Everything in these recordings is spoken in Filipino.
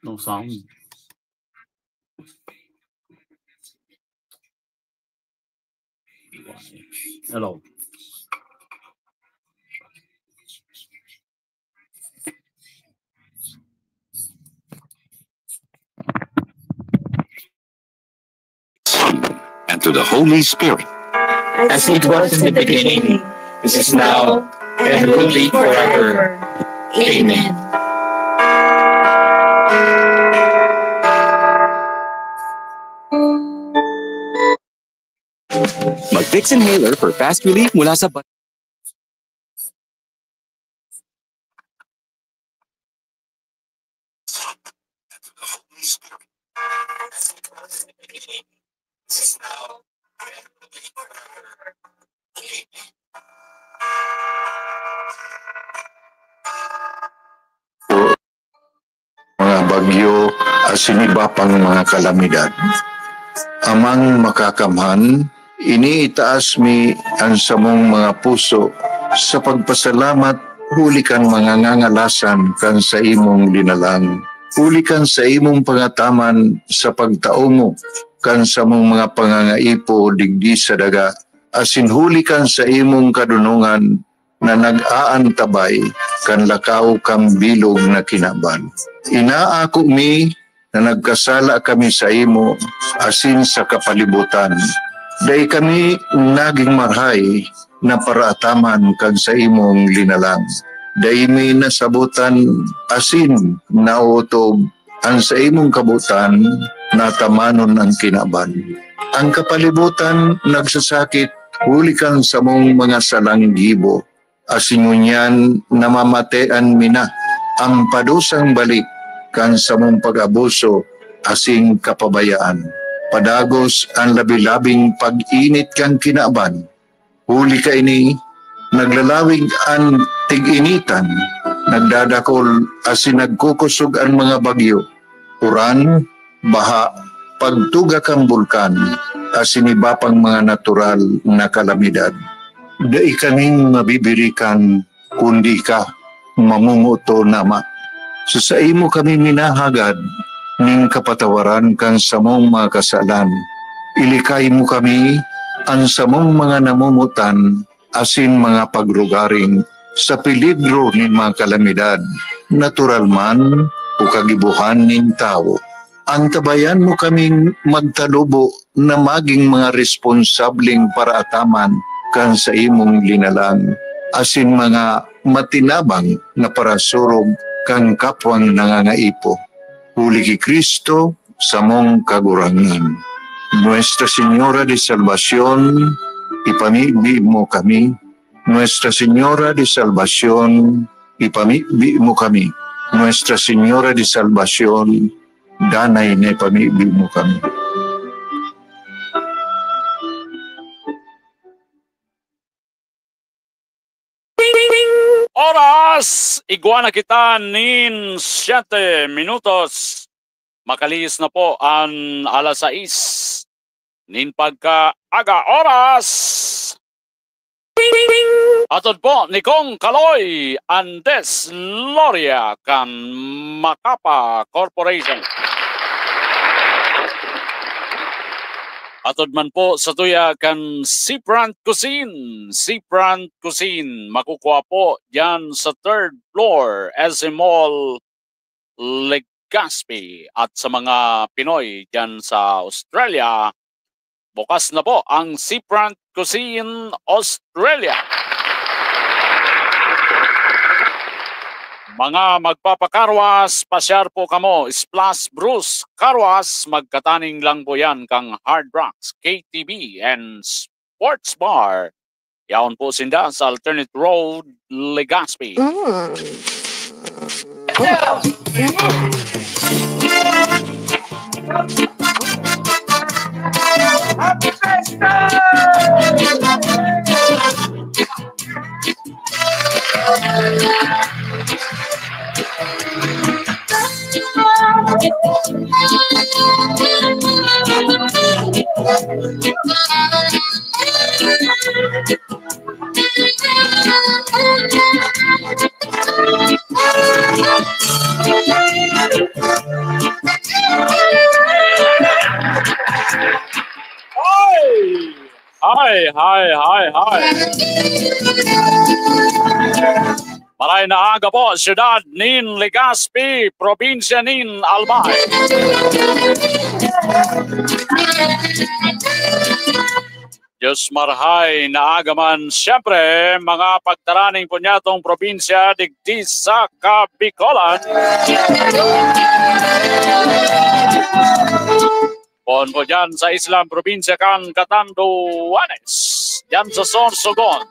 No sound. Hello. And to the Holy Spirit, as it was in the beginning, is now, and will be forever. Amen. Mag-Vicks Inhaler for fast relief mula sa mga bagyo asiniba pang mga kalamidad. Amang makakamhan, iniitaas mi ang samong mga puso sa pagpasalamat, huli kan mga ngangalasan kan sa imong linalang. Huli kan sa imong pangataman sa pagtao mo, kan sa mong mga pangangaipo digdi sa daga, asin huli kan sa imong kadunungan na nag-aantabay kan lakaw kang bilog na kinaban. Inaako mi na nagkasala kami sa imo asin sa kapalibutan. Dahil kami naging marhay na paraataman kan sa imong linalang. Dahil may nasabutan asin nautob ang sa imong kabutan natamanon ang kinaban. Ang kapalibutan nagsasakit hulikan sa mong mga salanggibo. Asingunyan namamatean mina ang padusang balik kan sa mong pag-abuso asing kapabayaan. Padagos ang labi-labing pag-init kang kinaban. Huli ka ini, naglalawig ang tig-initan, nagdadakol asin nagkukusog ang mga bagyo. Uran, baha, pagtuga kang bulkan, asin iba pang mga natural na kalamidad. Dai kaming mabibirikan kundi ka mamunguto nama. Sa imo kami minahagad ning kapatawaran kan samong mga kasalan. Ilikay mo kami ang samong mga namumutan asin mga pagrugaring sa peligro ning mga kalamidad, natural man o kagibuhan ning tao. Antabayan mo kaming magtalubo na maging mga responsabling paraataman kan sa imong linalang, asin mga matinabang na parasurog kang kapwang nangangaipo. Huli ki Kristo sa mong kagurangan. Nuestra Señora de Salvación, ipamibi mo kami. Nuestra Señora de Salvación, ipamibi mo kami. Nuestra Señora de Salvación, danay na ipamibi mo kami. Oras! Iguana kita nin 7 minutos. Makalis na po ang alas 6. Nin pagka-aga oras. Atod po ni Kong Kaloy Andes Loria kan Macapa Corporation. Atod man po sa tuya kan Seafront Cuisine. Seafront Cuisine. Makukuha po yan sa 3rd floor SM Mall Legazpi. At sa mga Pinoy dyan sa Australia, bukas na po ang Seafront Cuisine Australia. Mga magpapakarwas, pasyar po kamo, Splash Bruce Karwas, magkataning lang po yan kang Hard Rocks, KTV, and Sports Bar. Yaon po sinda sa Alternate Road, Legazpi. Happy Festa! Hi. Maray na aga po, siyudad nin Legazpi, probinsya nin Albay. Diyos marhay na agaman, siyempre, mga pagtaraning po niya itong probinsya digdi sa Kabikolan. Pon po dyan sa Islam, probinsya kan Catanduanes, dyan sa Sorsogon.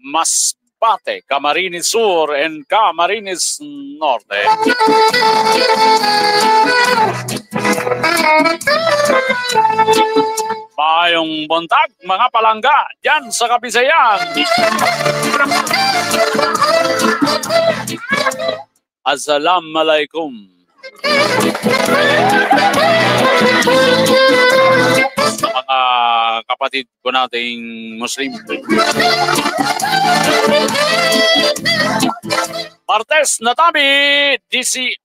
Masbate, Camarines Sur and Camarines Norte. Mayong buntag, mga palangga, dyan sa Kabisayan. Assalamualaikum. Sa mga kapatid ko nating Muslim. Martes na tabi, 18.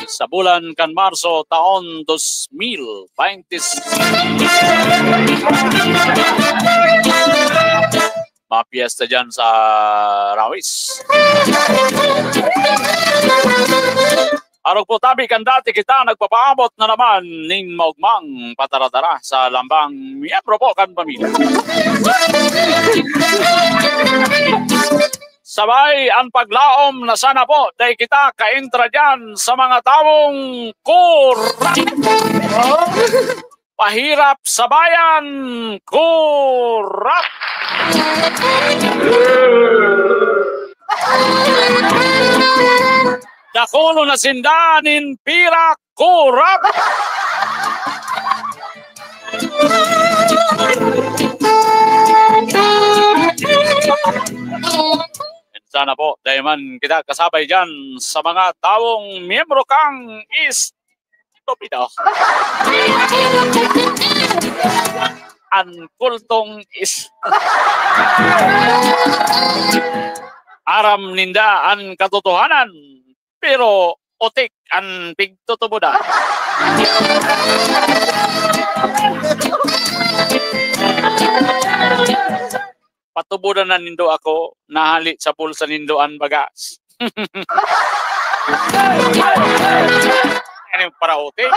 Sa bulan kan Marso taon 2020. Mapiesta dyan sa Rawis. Araw po tabi kan dati kita nagpapaabot na naman ning maugmang pataradara sa lambang miyembro po kan pamilya. Sabay ang paglaom na sana po dahil kita kaintra dyan sa mga taong kurap. Pahirap sa bayan, kurap. Dakulo na sindanin, pira, kurap. Sana po, dahil man kita kasabay dyan sa mga taong miyembro kang Istupido. Kultong aram ninda ang katotohanan, pero otik ang pigtutubudan. Patubudan na nindo ako, nahali sa pulsa nindo ang bagas. Ano yung para otik?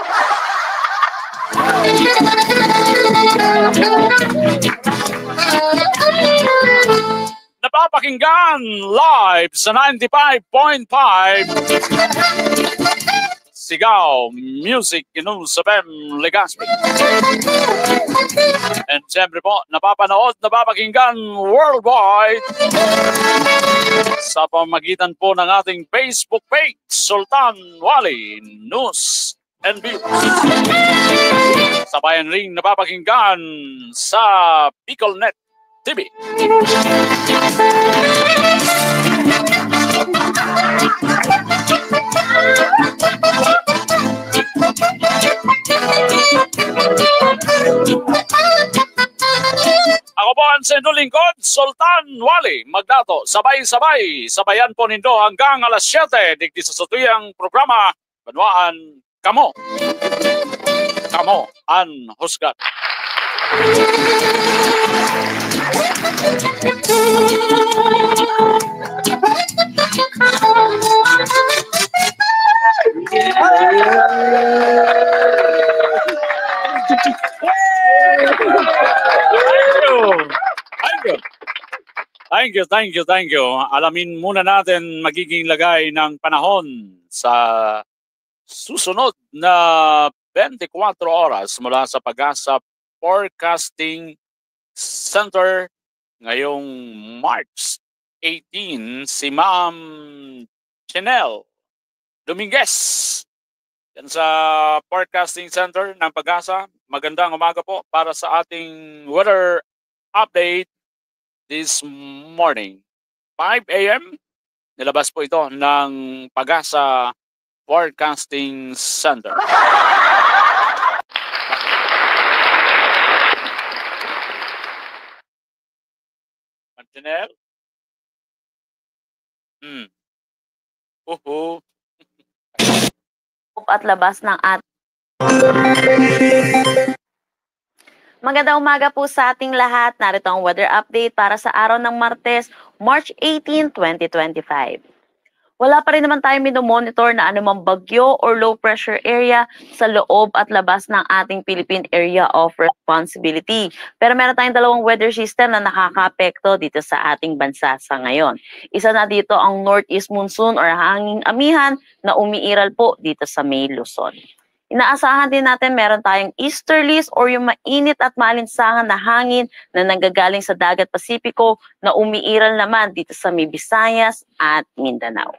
Napapakinggan live sa 95.5 Sigaw Music Inulsapem Legazpi. And siyempre po, napapakinggan worldwide sa pamagitan po ng ating Facebook page, Sultan Wali News and Views. Sabayan ring napapakinggan sa Bicolnet TV. Ako po ang sendo lingkod, Sultan Wali. Magdato, sabay-sabay. Sabayan po nindo hanggang alas 7. Digdi sa satuyang programa, Banwaan Kamo. Kamo ang husgat. Thank you. Alamin muna natin magiging lagay ng panahon sa susunod na 24 oras mula sa Pag-asa Forecasting Center ngayong March 18, si Ma'am Chanel Dominguez yan sa Forecasting Center ng Pag-asa. Magandang umaga po para sa ating weather update this morning. 5 a.m. Nilabas po ito ng Pag-asa Forecasting Center. Chanel? At labas ng Magandang umaga po sa ating lahat. Narito ang weather update para sa araw ng Martes, March 18, 2025. Wala pa rin naman tayong minomonitor na anumang bagyo or low pressure area sa loob at labas ng ating Philippine Area of Responsibility. Pero meron tayong dalawang weather system na nakakaapekto dito sa ating bansa sa ngayon. Isa na dito ang northeast monsoon or hanging amihan na umiiral po dito sa May Luzon. Inaasahan din natin meron tayong easterlies or yung mainit at maalinsangan na hangin na nanggagaling sa dagat Pasipiko na umiiral naman dito sa May Visayas at Mindanao.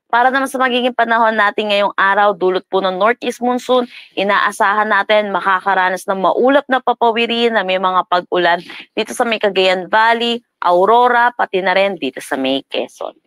Para naman sa magiging panahon natin ngayong araw, dulot po ng northeast monsoon, inaasahan natin makakaranas ng maulap na papawirin na may mga pag-ulan dito sa may Cagayan Valley, Aurora, pati na rin dito sa may Quezon.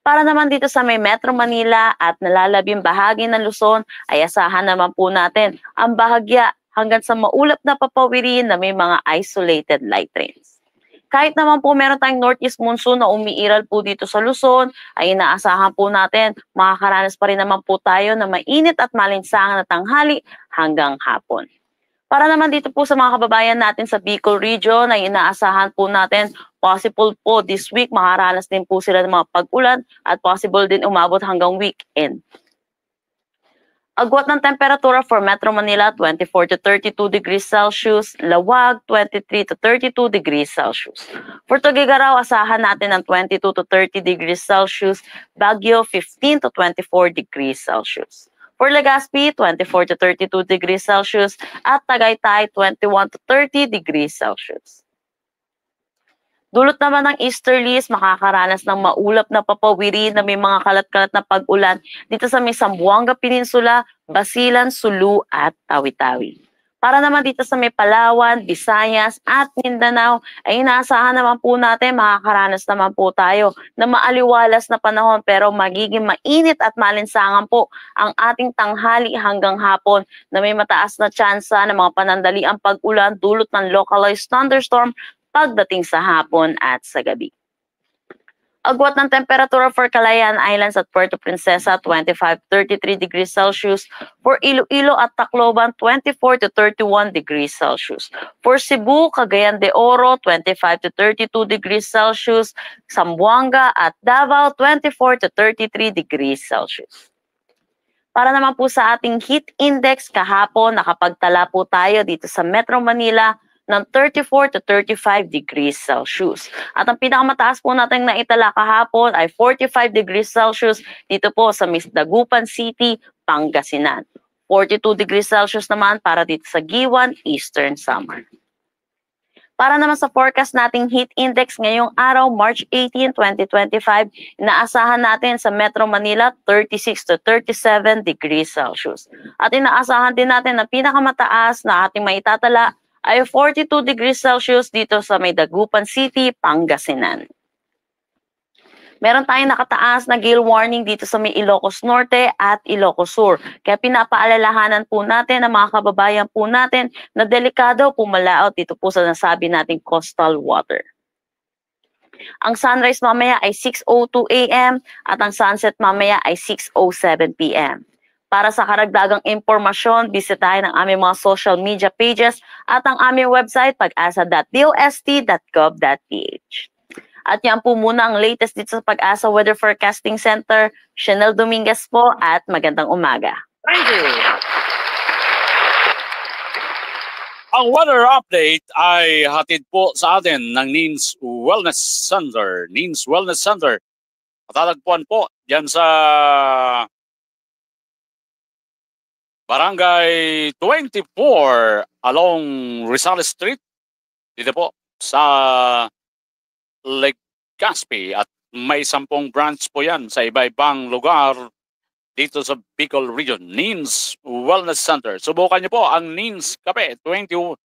Para naman dito sa may Metro Manila at nalalabing bahagi ng Luzon, ay asahan naman po natin ang bahagya hanggang sa maulap na papawirin na may mga isolated light rains. Kahit naman po meron tayong northeast monsoon na umiiral po dito sa Luzon, ay inaasahan po natin makakaranas pa rin naman po tayo na mainit at malinsangan na tanghali hanggang hapon. Para naman dito po sa mga kababayan natin sa Bicol Region, ay inaasahan po natin possible po this week makaranas din po sila ng mga pag-ulan at possible din umabot hanggang weekend. Agwat ng temperatura for Metro Manila, 24 to 32 degrees Celsius. Lawag, 23 to 32 degrees Celsius. For Tuguegarao, asahan natin ng 22 to 30 degrees Celsius. Baguio, 15 to 24 degrees Celsius. For Legazpi, 24 to 32 degrees Celsius. At Tagaytay, 21 to 30 degrees Celsius. Dulot naman ng easterlies, makakaranas ng maulap na papawirin na may mga kalat-kalat na pag-ulan dito sa may Zamboanga Peninsula, Basilan, Sulu at Tawi-Tawi. Para naman dito sa may Palawan, Visayas at Mindanao, ay inaasahan naman po natin makakaranas naman po tayo na maaliwalas na panahon pero magiging mainit at malinsangan po ang ating tanghali hanggang hapon na may mataas na tsansa ng mga panandaliang pag-ulan dulot ng localized thunderstorm pagdating sa hapon at sa gabi. Agwat ng temperatura for Calayan Islands at Puerto Princesa, 25-33 degrees Celsius. For Iloilo at Tacloban, 24 to 31 degrees Celsius. For Cebu, Cagayan de Oro, 25 to 32 degrees Celsius. Zamboanga at Davao, 24 to 33 degrees Celsius. Para naman po sa ating heat index kahapon, nakapagtala po tayo dito sa Metro Manila ng 34 to 35 degrees Celsius. At ang pinakamataas po natin na itala kahapon ay 45 degrees Celsius dito po sa Dagupan City, Pangasinan. 42 degrees Celsius naman para dito sa Giwan, Eastern Samar. Para naman sa forecast nating heat index ngayong araw, March 18, 2025, inaasahan natin sa Metro Manila 36 to 37 degrees Celsius. At inaasahan din natin na pinakamataas na ating maitatala ay 42 degrees Celsius dito sa may Dagupan City, Pangasinan. Meron tayong nakataas na gale warning dito sa may Ilocos Norte at Ilocos Sur. Kaya pinapaalalahanan po natin ang mga kababayan po natin na delikado pumalaot dito po sa nasabi nating coastal water. Ang sunrise mamaya ay 6:02 a.m. at ang sunset mamaya ay 6:07 p.m. Para sa karagdagang impormasyon, bisitahin ang aming mga social media pages at ang aming website pag-asa.dost.gov.ph. At yan po muna ang latest dito sa Pag-asa Weather Forecasting Center. Chanel Dominguez po at magandang umaga. Thank you! Ang weather update ay hatid po sa atin ng NINS Wellness Center. NINS Wellness Center. Matatagpuan po dyan sa Barangay 24 along Rizal Street. Dito po sa Legazpi at may 10 branch po yan sa iba-ibang lugar dito sa Bicol Region. NINS Wellness Center. Subukan niyo po ang NINS Kape 21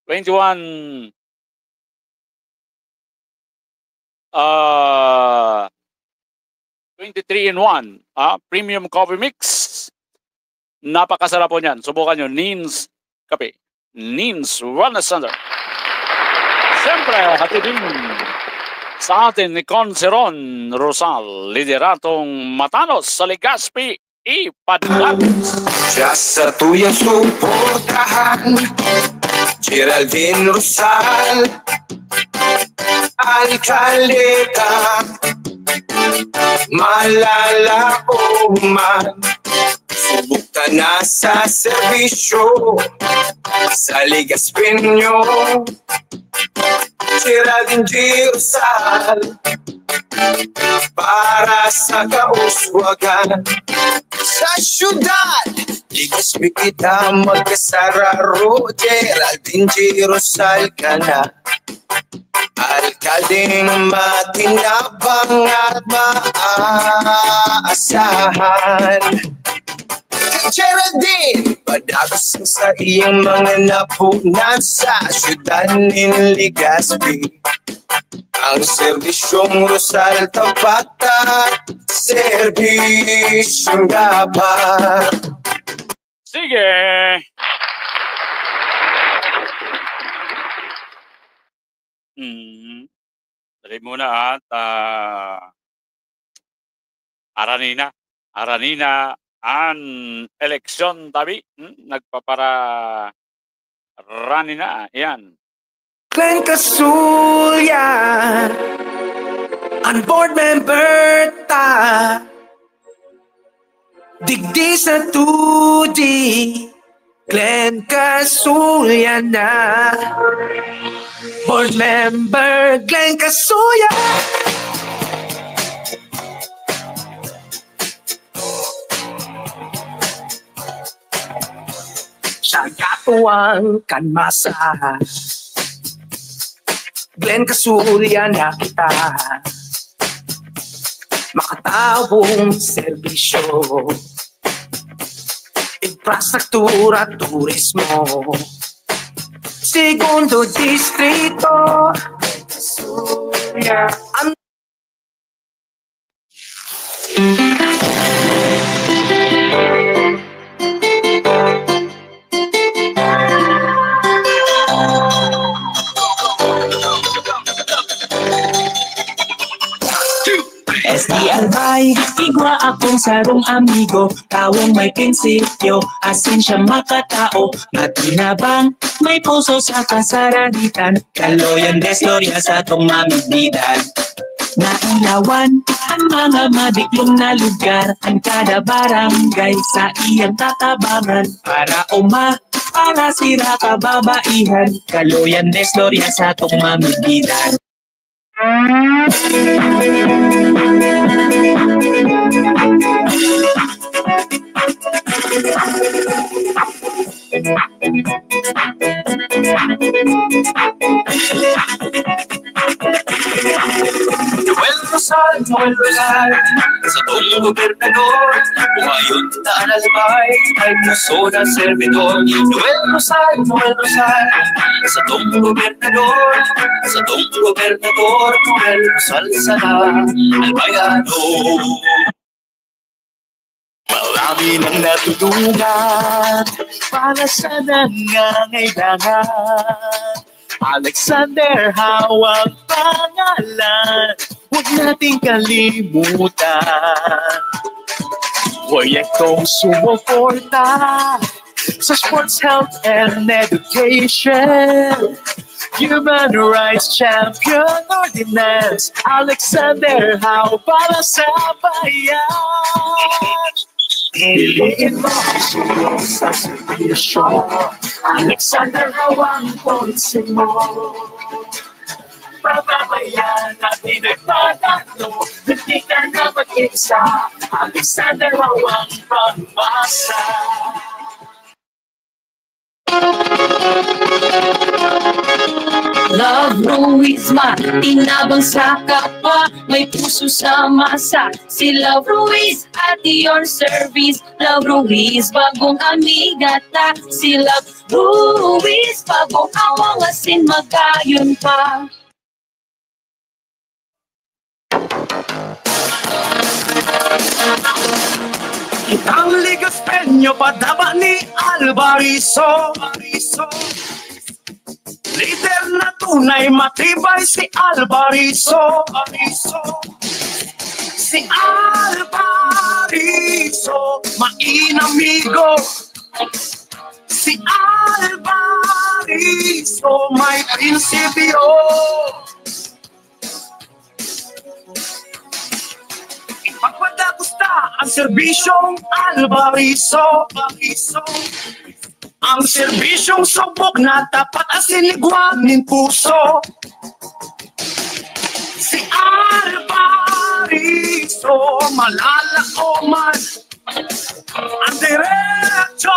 23 in 1 premium coffee mix. Napakasarap po niyan. Subukan nyo, NINS Kape. NINS Wellness Center. Siyempre, hatidin sa atin ni Conceron Rosal, lideratong Matanos sa Legazpi ipadlap. Just sa tuyang suportahan, Geraldine Rosal, Alcaleta, malala o man, subok ka na sa serbisyo, sa Ligas Pinyo, Geraldine G. Rosal, para sa kauswagan. Sa syudad, Ligas kita magkasararo, Geraldine G. Rosal ka na. Alkaldeng matinabang at maaasahan. Geraldine, padagos sa iyong mga napunan sa syudad ng Legazpi. Ang serbisyong Rosal tapat at serbisyong dapat. Sige! Dali muna at Aranina ang eleksyon tabi. Nagpapara rani na. Yan. Glenn Casulla, ang board member ta, digdi sa 2D, Glenn Casulla na. Board member Glenn Casulla, siya gatuang kanmasa. Glenn Casulla na kita, makatawong serbisyo, infrastruktura, turismo, segundo distrito, Casulla. SDLY, igwa akong sarong amigo, tawong may prinsipyo, asin siya makatao, matinabang, may puso sa kasaranitan, kaloyan desloria sa tong mamigbidan. Nailawan ang mga madiklong na lugar, ang kada barangay sa iyang tatabangan, para para sira kababaihan, kaloyan desloria sa tong mamigbidan. Noel Rosal, sa tong gobernador, umayon na analbay, ay muso na servidor. Noel Rosal, sa tong gobernador, Noel Rosal sana, albayano. Marami nang natulungan para sa nangangailangan. Alexander hawag pangalan, huwag nating kalimutan. Proyektong sumuporta sa sports, health, and education. Human rights champion ordinance, Alexander Howe para sa bayan. Piliin mo sa servisyo, Alexander Howe ang ponsin mo. Pababayan natin nagpatatlo, hindi ka na mag-isa, Alexander Howe ang pangmasa. Love Ruizma, tinabang sa kapwa, may puso sa masa. Si Love Ruiz at your service. Love Ruiz, bagong amiga ta. Si Love Ruiz, bagong awang asin magayon pa. Ang Ligas Penyo, padaba ni Alvarizo. Leader na tunay, matibay si Alvarizo. Si Alvarizo. Alvarizo, mainamigo. Si Alvarizo, may prinsipyo. Ipagpadagusta ang serbisyong Alvarizo. Ang serbisyong subok na tapat at sinigwanin puso. Si Alvarizo, malalako man ang diretso,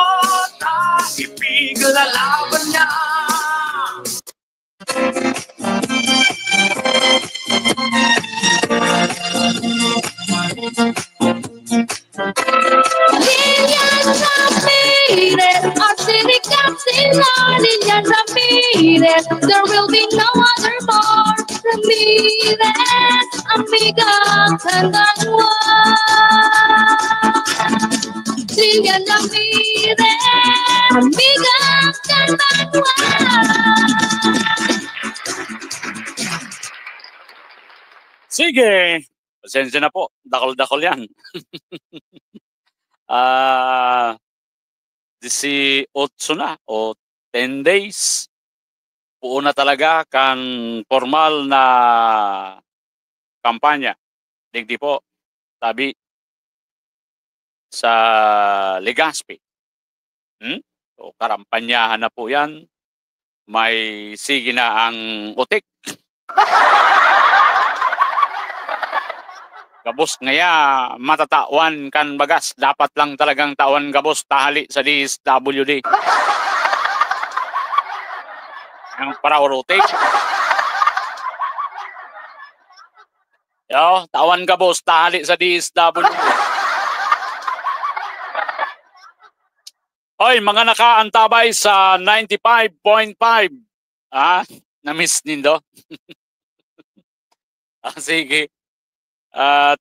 ipigil lalaban niya. Lilian Ramirez, Arsenic Capsula, Lilian Ramirez, there will be no other more Ramirez, amiga Candangwa. Lilian Ramirez, amiga Candangwa. Sige, pasensya na po. Dakol-dakol yan. 18 na o 10 days. Puo na talaga kan formal na kampanya. Digdi po, sabi sa Legazpi. So, karampanyahan na po yan. May sige na ang utik. Gabos ngaya matatawan kan bagas. Dapat lang talagang tawan gabos tahali sa DSWD. Ang paraorote. Yo, tawan gabos tahali sa DSWD. Hoy, mga nakaantabay sa 95.5. Na-miss nindo. Sige.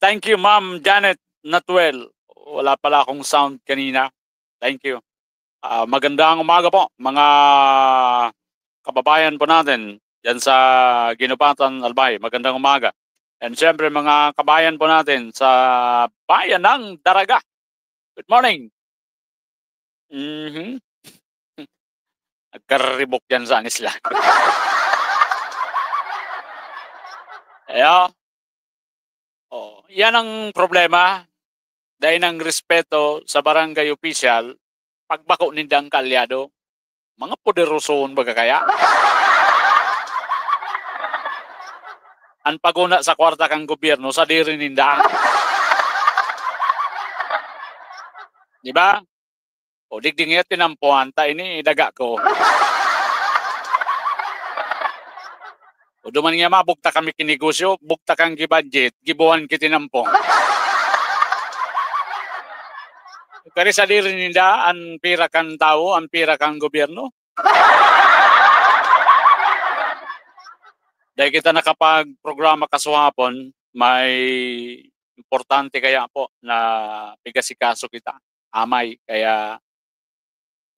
Thank you, Ma'am Janet Natuel. Wala pala akong sound kanina. Thank you. Magandang umaga po, mga kababayan po natin dyan sa Ginupatan, Albay. Magandang umaga. And siyempre, mga kabayan po natin sa Bayan ng Daraga. Good morning. Nagkaribok yan sa anisla. Ayo. Oh, yan ang problema. Dahil ng respeto sa barangay official, pagbako nindang kalyado, mga poderosoon baga kaya. Ang paguna sa kwarta kang gobyerno sa diri nindang. Di ba? O digdingit tinampuan ta ini daga ko. O duman nga mabukta kami kinegosyo, bukta kang gibudget, gibuan kitinampong. Kari sa diri ninda, ang pira kang tao, ang pira kang gobyerno. Dahil kita nakapag-programa kasuhapon, may importante kaya po na pigasikaso kita, amay, kaya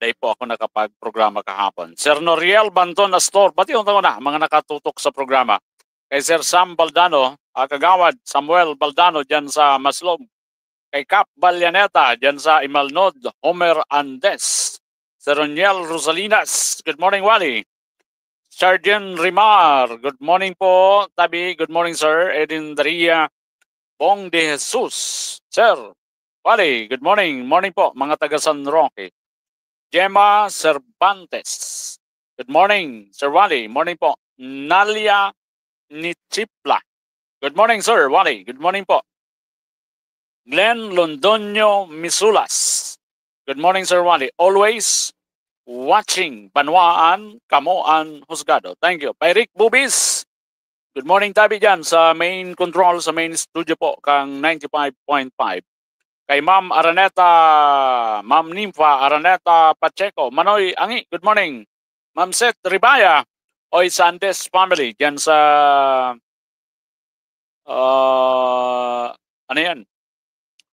dahil po ako nakapag-programa kahapon. Sir Noriel Banton Astor, pati yung na, mga nakatutok sa programa. Kay Sir Sam Baldano, Kagawad Samuel Baldano dyan sa Maslog. Kay Cap Balyaneta dyan sa Imalnod, Homer Andes. Sir Roniel Rosalinas, good morning Wally. Sergeant Rimar, good morning po. Tabi, good morning sir. Edin Daria Bong de Jesus. Sir Wally, good morning. Morning po mga taga San Roque. Gemma Cervantes. Good morning, Sir Wally. Morning po. Nalia Nichipla. Good morning, Sir Wally. Good morning po. Glenn Londoño Misulas. Good morning, Sir Wally. Always watching Banwaan, Kamoan, Husgado. Thank you. Rick Bubis. Good morning, tabi dyan sa main control, sa main studio po, kang 95.5. Kay Ma'am Araneta, Ma'am Nympha Araneta Pacheco, Manoy Angi, good morning. Ma'am Seth Ribaya, Oy Sandes family, dyan sa, ano yan,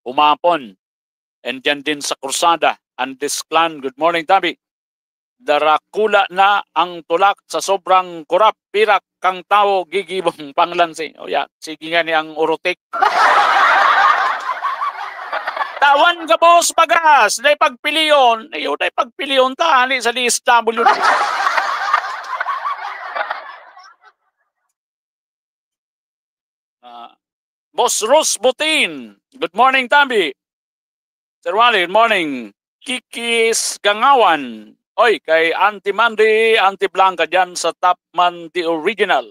Umapon. And dyan din sa Cruzada, Andes Clan, good morning tabi. Darakula na ang tulak sa sobrang kurap, pirak kang tao, gigibong panglansi. O yan, sige nga ni ang urutik. Tawan ka boss bagas, day pagpiliyon. Ayo, day pagpiliyon ta, ani sa DSW. Boss Rose Butin. Good morning, Tambi. Sir Wally, good morning. Kikis Gangawan. Oy, kay Auntie Mandy, Auntie Blanca dyan sa Top Man The Original.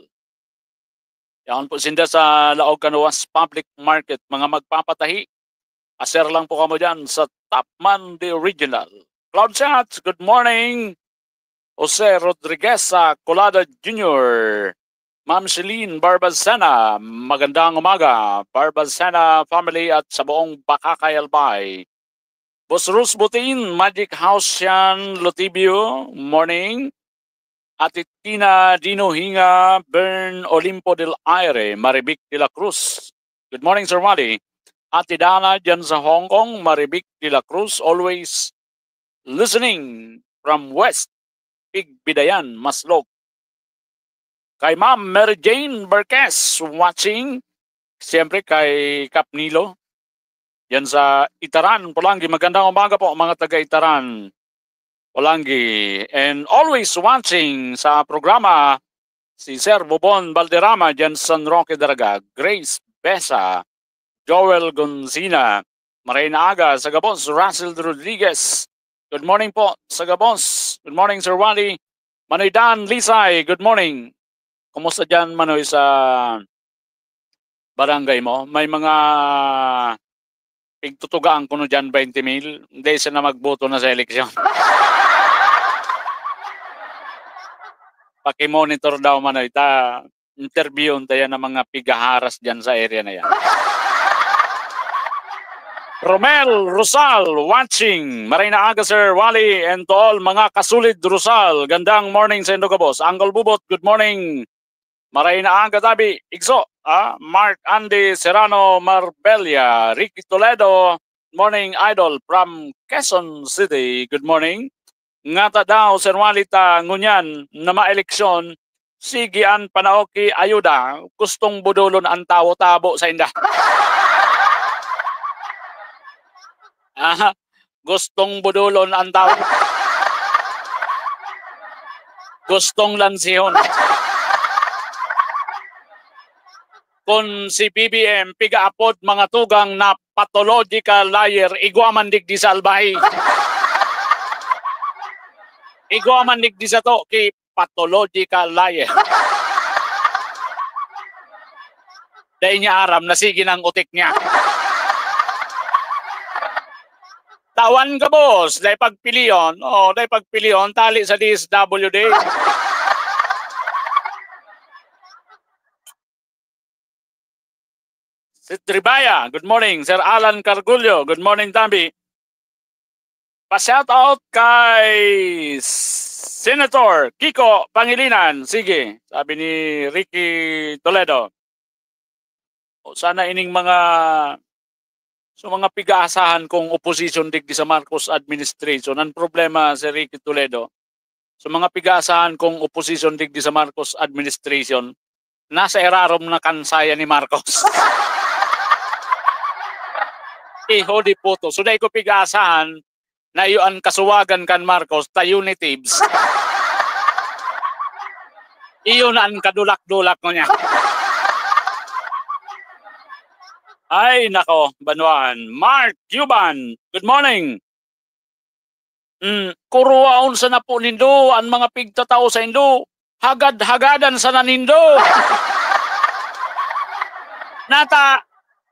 Yan po sinda sa Laog Canoas Public Market. Mga magpapatahi. Aser lang po kamo dyan sa Top Man The Original. Cloud Chats, good morning. Jose Rodriguez sa Colada Jr. Ma'am Celine Barbazana, magandang umaga. Barbazana family at sa buong Bakakay Albay. Boss Rus Butin, Magic House yan, Lotibio, morning. Ate Tina Dino Hinga, Bern Olimpo del Aire, Maribic de la Cruz. Good morning, Sir Wally. Ate Dana dyan sa Hong Kong, Maribic de la Cruz, always listening from West, Big Bidayan, Maslog. Kay Ma'am Mary Jane Berques watching. Siyempre kay Kap Nilo. Yan sa Itaran, Pulangi. Magandang umaga po mga taga Itaran, Pulangi. And always watching sa programa si Sir Bobon Valderrama dyan sa San Roque Daraga. Grace Besa, Joel Gonzina, Marina Aga, Sagabos, Russell Rodriguez. Good morning po, Sagabos. Good morning, Sir Wally. Manoy Dan Lisay, good morning. Kumusta dyan, Manoy, sa barangay mo? May mga pigtutugaan ko no dyan, 20 mil. Hindi siya na magboto na sa eleksyon. Pakimonitor daw, Manoy. Interviewon tayo ng mga pigaharas dyan sa area na yan. Romel Rosal watching. Marina Aga, Sir Wally, and to all mga kasulid Rosal. Gandang morning sa Indoga Boss. Uncle Bubot, good morning. Marina Aga Tabi, Igso, Mark Andy Serrano Marbella, Ricky Toledo, morning idol from Quezon City, good morning. Ngata daw, Sir Wally, ta ngunyan na maeleksyon, sigian panaoki ayuda, gustong budulon ang tawo-tabo sa inda. Gustong budulon ang tao. Gustong lansihon. Kung si BBM pigaapod mga tugang na pathological liar, igwamandig di sa albay. Igwamandig di sa to ki pathological liar. Dahil niya aram, nasigi ng utik niya. Tawan ka, boss. Dahil pagpiliyon. Dahil pagpiliyon, tali sa DSWD. Si Tribaya, good morning. Sir Alan Cargullo, good morning, Tambi. Pa-shout out kay Senator Kiko Pangilinan. Sige, sabi ni Ricky Toledo. Sana ining mga piga-asahan kong opposition digdi sa Marcos administration. Ang problema si Ricky Toledo, sa mga piga-asahan kong opposition digdi sa Marcos administration, nasa erarom na kansaya ni Marcos. Hodi po to. So dahil ko piga-asahan na iyon kasuwagan kan Marcos, tayo ni Tibbs. Iyon ang kadulak-dulak ko niya. Ay, nako, Banuan. Mark Cuban, good morning. Kuruwaon sa na po nindo, ang mga pigtatao sa indo, hagad-hagadan sa nanindo. Nata,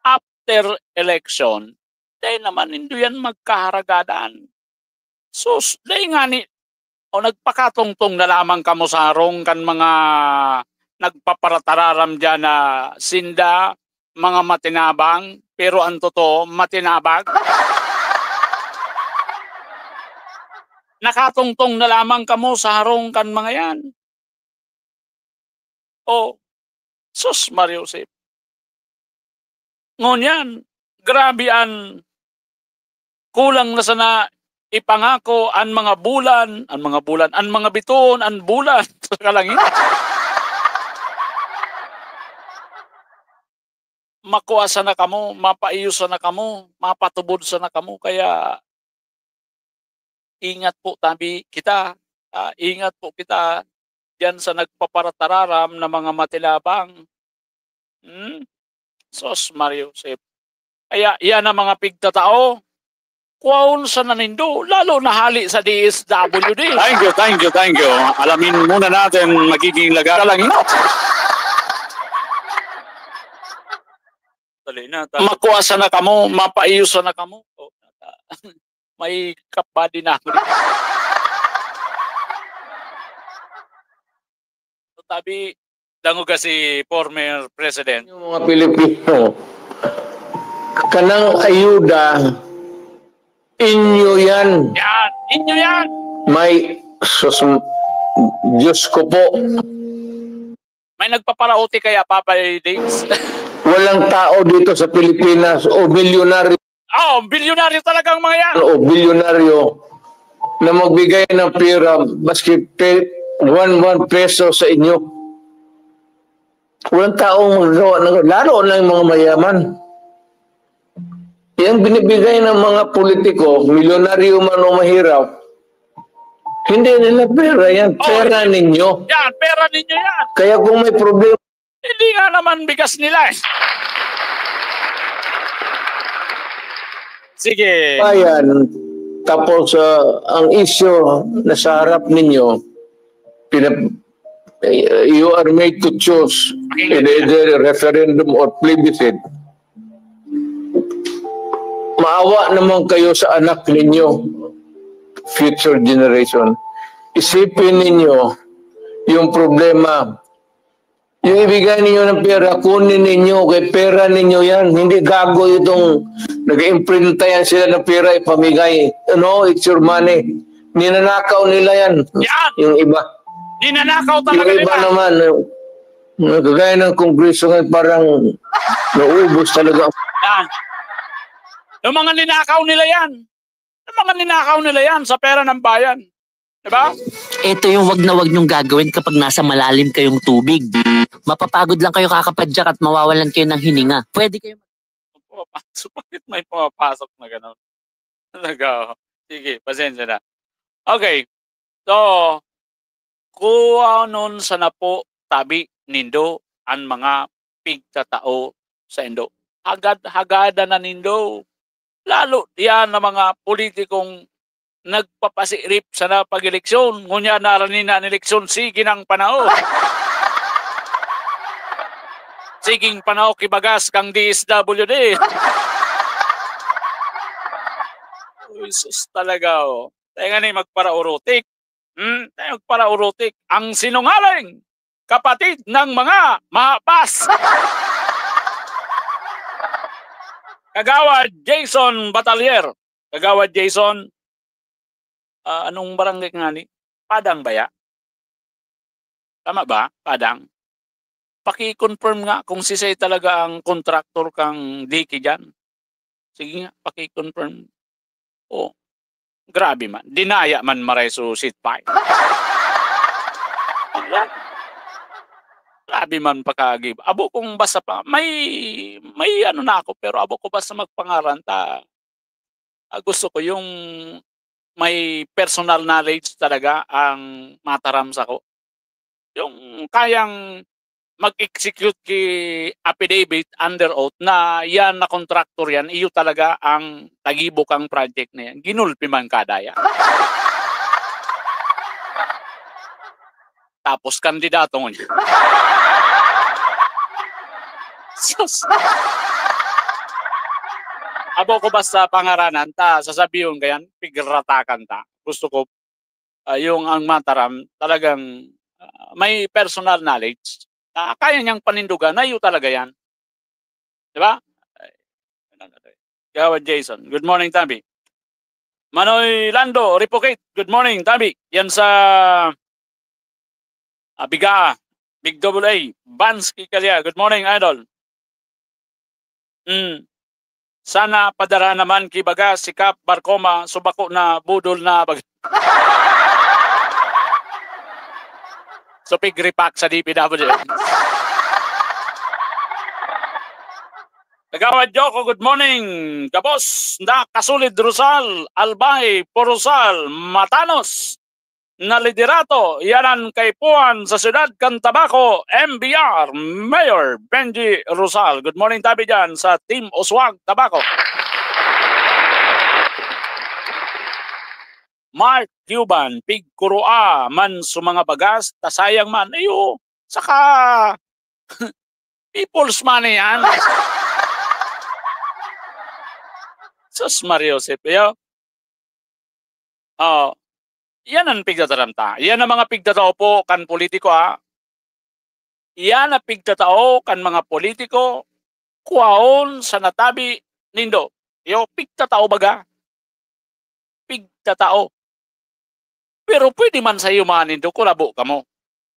after election, dahil naman nindo yan magkaharagadan. So, dahil nga ni, nagpakatungtong na lamang kamo sa harong kan mga nagpaparatararam dyan na sinda, mga matinabang, pero ang totoo, matinabag. Nakatungtong na lamang kamo sa harong kan mga yan. Sus Mario Josep. Ngunyan, grabe an kulang na sana ipangako ang mga bulan, ang mga biton, ang bulan sa kalangit. makuasa na kamo, mapaiyusa na kamo, mapatubod sa na kamo. Kaya ingat po tabi kita. Ingat po kita diyan sa nagpaparatararam na mga matilabang. Sos Mario Josep. Kaya yan ang mga pigtatao. Kuwaon sa nanindo, lalo nahali sa DSWD. Thank you. Alamin muna natin magiging lagalang. Makuasa na kamo, mapaiyusa na kamo. May kapadi na ako. Tabi, dango kasi former president. Yung mga Pilipino, kanang ayuda, inyo yan. Yan, inyo yan. May, Diyos ko po, May nagpaparauti kaya Papa Days. walang tao dito sa Pilipinas o bilyonaryo Bilyonaryo talagang mga yan. o bilyonaryo na magbigay ng pera maski 1 peso sa inyo. Walang taong lalo na yung mga mayaman. Yung binibigay ng mga politiko, milyonaryo man o mahirap, hindi nila pera yan. Pera ninyo. Yan, pera ninyo yan. Kaya kung may problema, Hindi nga naman bigas nila eh. Sige. bayan, tapos ang issue na sa harap ninyo, you are made to choose in either referendum or plebiscite. Maawa naman kayo sa anak ninyo, future generation. Isipin ninyo yung problema. Yung ibigay ninyo ng pera, kunin ninyo, kay pera ninyo yan. Hindi gago itong nag-imprinta yan sila ng pera, ipamigay. It's your money. Ninanakaw nila yan. Yan! Yung iba. Ninanakaw talaga Yung iba nila. naman, nagkagaya ng kongreso ngayon, parang naubos talaga. Yan. Yung mga ninakaw nila yan. Yung mga ninakaw nila yan sa pera ng bayan. Diba? Ito yung wag na wag nyong gagawin kapag nasa malalim kayong tubig. Mapapagod lang kayo kakapadyak at mawawalan kayo ng hininga. Pwede kayo Bakit may pumapasok na gano'n? Talaga. Sige, pasensya na. Okay. So, kuha nun sa napo tabi nindo ang mga pigtatao sa Indo. Hagada na nindo. Lalo yan na mga politikong nagpapasirip sa napag-eleksyon. Ngunya naranin na ang eleksyon, sige ng panahon. Siging panahon kibagas kang DSWD. Uy, sus talaga oh. Tayo nga ni magpara-urotik. Tayo magpara-urotik. Ang sinungaling kapatid ng mga mahapas. Kagawad Jason Batalier. Kagawad Jason, anong barangay nga ni? Padang ba ya? Tama ba? Padang? Paki-confirm nga kung si Say talaga ang kontraktor kang Diki dyan. Sige nga, paki-confirm. Oh, grabe man. Dinaya man mareso sit pa. Grabe man pagkagib. Abo kong basta pa, may ano na ako, pero abo ko basta magpangaran ta. Gusto ko yung may personal knowledge talaga ang mataram sa ko. Yung kayang mag-execute ki affidavit under oath na yan na contractor yan, iyo talaga ang tagibok ang project na yan. Ginulpi man kadaya. Tapos kandidato mo niya. Sus. Abo ko basta pangaranan ta, sasabihin kayan, pigratakan ta. Gusto ko yung ang mataram talagang may personal knowledge. Kaya niyang panindugan na iyo talaga yan. Diba? Gawad Jason, good morning Tabi. Manoy Lando, Ripokate, good morning Tabi. Yan sa Bigaa, Big AA, Bansky Kalya, good morning Idol. Sana padara naman kibaga sikap Barkoma subako na budol na bag. So pigripak sa DPW. Kagawad Joko, good morning. Kapos na Kasulid Rosal, Albay, Porosal, Matanos, na liderato, yanan kay Puan sa Siyudad Cantabaco, MBR, Mayor Benji Rosal. Good morning tabi dyan sa Team Oswag, Tabaco. Mark Cuban, Pigkurua, man sumanga bagas, tasayang man, ayo, saka people's money yan. Sus Mario Sipio. Oh, yan ang pigtataramta. Yan ang mga pigtatao po kan politiko Yan ang pigtatao kan mga politiko kuwaon sa natabi nindo. Yo, pigtatao baga. Pigtatao. Pero pwede man sa iyo mga nindo kulabo ka mo.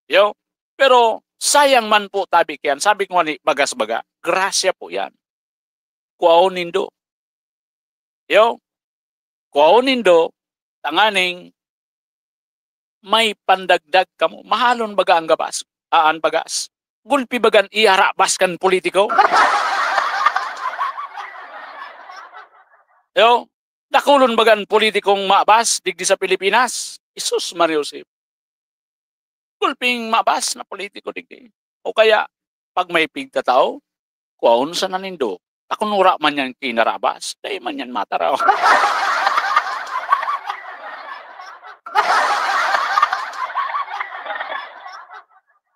Yo, pero sayang man po tabi kiyan. Sabi ko ni bagas baga, grasya po yan. Kuwaon nindo. Yo, kuwaon nindo, tanganing may pandagdag ka mo. Mahalon baga ang gabas. Aan bagas. Gulpi bagan iharabas kan politiko. Yo, nakulon bagan politikong maabas digdi sa Pilipinas. Isus Mario Sip. Gulping maabas na politiko digdi. O kaya, pag may pigtatao, kuwaon sa nanindo. Takunura man yan kinarabas, dahil man yan mataraw.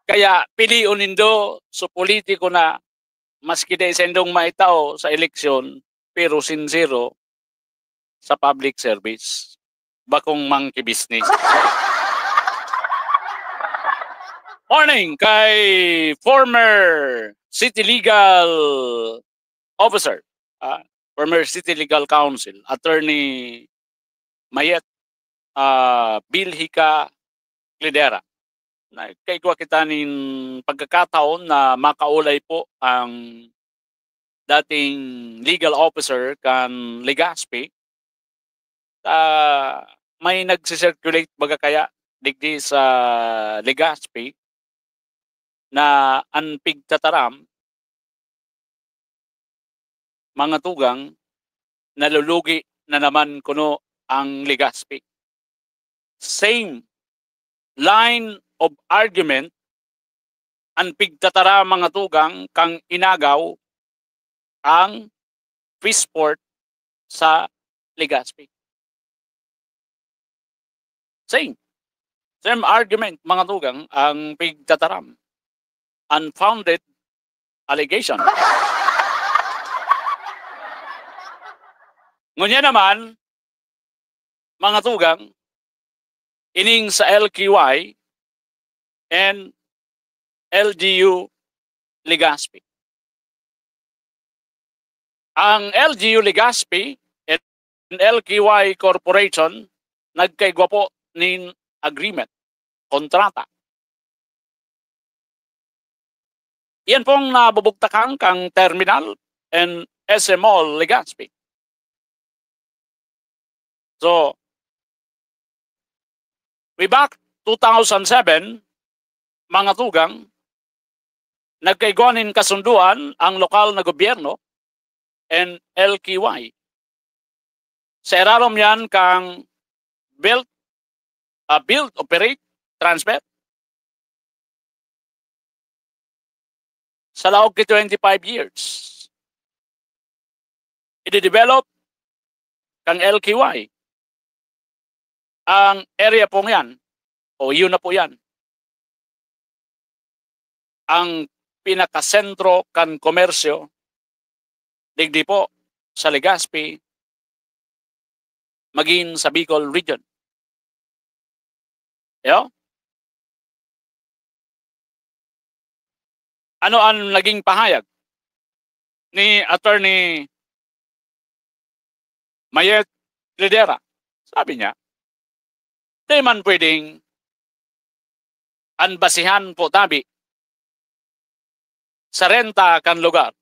Kaya piliun nindo so politiko na maski day sendong maitao sa eleksyon pero sincero sa public service. Bakong monkey business. Morning kay former City Legal Officer, former City Legal Counsel, Attorney Mayet Bilhika Clidera. Kay kuha kita nin pagkakataon na makaulay po ang dating legal officer kan Legazpi. May nagsisirculate baga kaya digdi sa Legazpi na ang pigtataram mga tugang nalulugi na naman kuno ang Legazpi. Same line of argument ang pigtatara mga tugang kang inagaw ang Fishport sa Legazpi. Same argument mga tugang ang pigtataram. Unfounded allegation. Ngunya naman, mga tugang, ining sa LQY and LGU Legazpi. Ang LGU Legazpi and LQY Corporation nagkaigwa po nin agreement, kontrata. Yan pong nabubugtakan kang terminal and SM Mall Legazpi. So, way back 2007, mga tugang, nagkaigwanin kasunduan ang lokal na gobyerno and LQY. Sa erarom yan kang build, operate, transfer. Sa laog ki 25 years. I-develop kang LQY. Ang area pong yan, o yun na po yan, ang pinakasentro kan komersyo, digdi po sa Legazpi, maging sa Bicol region. Yo? Ano ang naging pahayag ni Attorney Mayet Clidera? Sabi niya, di man pwedeng anbasihan po tabi sa renta kan lugar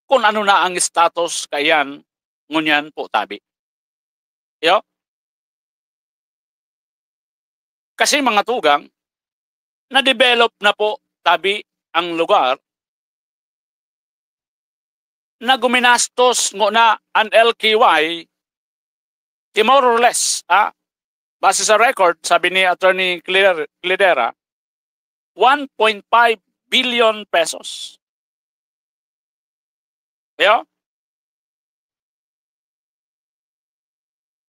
kung ano na ang status kayan ngunyan po tabi. Yo? Kasi mga tugang, na-develop na po tabi ang lugar na guminastos ngo na ang LKY, more or less, base sa record, sabi ni Attorney Clidera, 1.5 billion pesos. Yeah?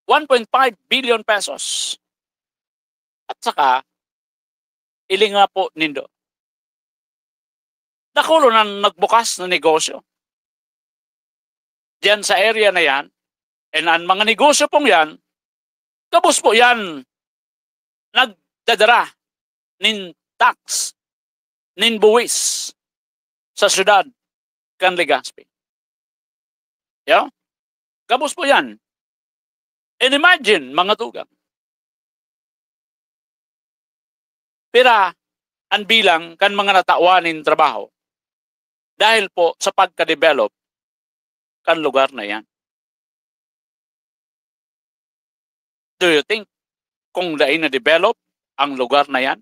1.5 billion pesos. At saka, iling nga po nindo. Nakulo na nagbukas na negosyo. Diyan sa area na yan, and ang mga negosyo pong yan, tapos po yan, nagdadara nin tax, nin buwis sa syudad kan Legazpi. Yeah? Kapos po yan. And imagine, mga tugang, pira ang bilang kan mga natauanin trabaho dahil po sa pagka-develop kan lugar na yan. Do you think kung dahil na-develop ang lugar na yan,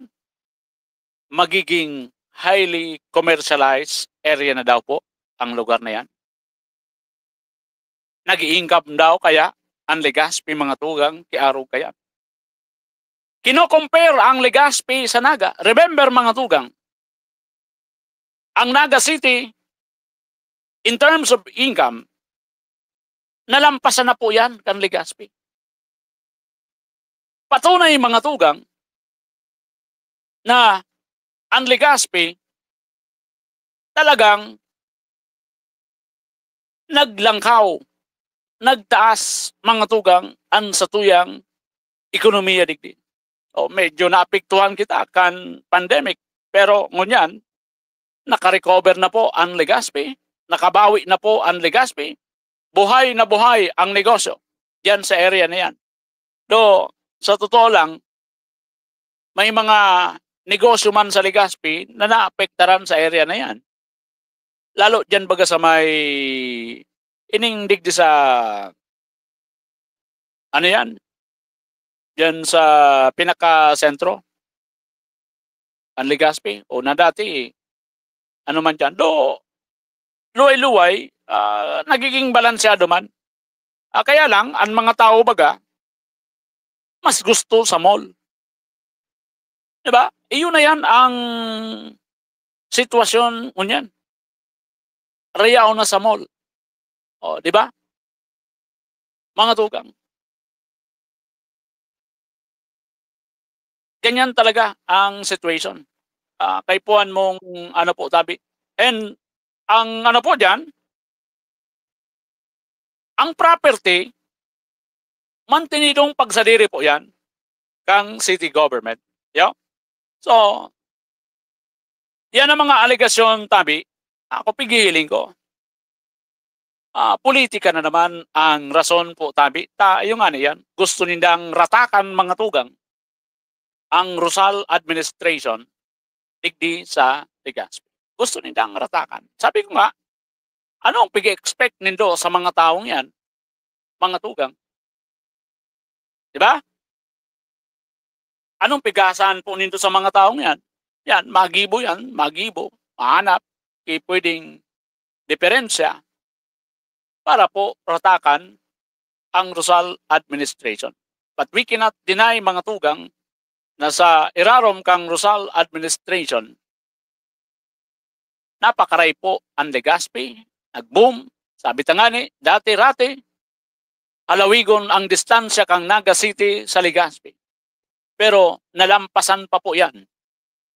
magiging highly commercialized area na daw po ang lugar na yan? Nag-i-income daw kaya ang Legazpi, mga tugang, kiaraw kaya? Kino-compare ang Legazpi sa Naga. Remember, mga tugang, ang Naga City, in terms of income, nalampasan na po yan kan Legazpi. Patunay, mga tugang, na ang Legazpi talagang naglangkaw, nagtaas, mga tugang, ang satuyang ekonomiya digdi. O medyo naapektuhan kita kan pandemic, pero ngunyan, nakarecover na po ang Legazpi, nakabawi na po ang Legazpi, buhay na buhay ang negosyo diyan sa area na yan. Do, sa totoo lang, may mga negosyo man sa Legazpi na naapektaran sa area na yan. Lalo dyan baga sa may ining digdi sa ano yan? Dyan sa pinaka-sentro ang Legazpi o na dati ano man dyan. Do, luway-luway, nagiging balansyado man. Kaya lang, ang mga tao baga, mas gusto sa mall. Diba? Iyon na yan ang sitwasyon ngunyan. Rayaw na sa mall. O, diba? Mga tugang. Ganyan talaga ang situation. Kay puan mong ano po tabi. And ang ano po dyan, ang property, mantinidong pagsadiri po yan kang city government. Yeah? So, yan ang mga alegasyon tabi. Ako pigihiling ko. Politika na naman ang rason po tabi. Yung ano yan, gusto nindang ratakan mga tugang ang Rizal administration digdi sa Legazpi. Gusto nindang ratakan. Sabi ko nga, anong pig-expect nindo sa mga taong yan? Mga tugang. Diba? Anong pigasan po nindo sa mga taong yan? Yan, magibo yan, magibo. Mahanap, pwedeng diferensya para po ratakan ang Rizal administration. But we cannot deny, mga tugang, na sa irarom kang Rizal administration, napakaray po ang Legazpi, nag-boom, sabi tangani, dati-rati, halawigon ang distansya kang Naga City sa Legazpi. Pero nalampasan pa po yan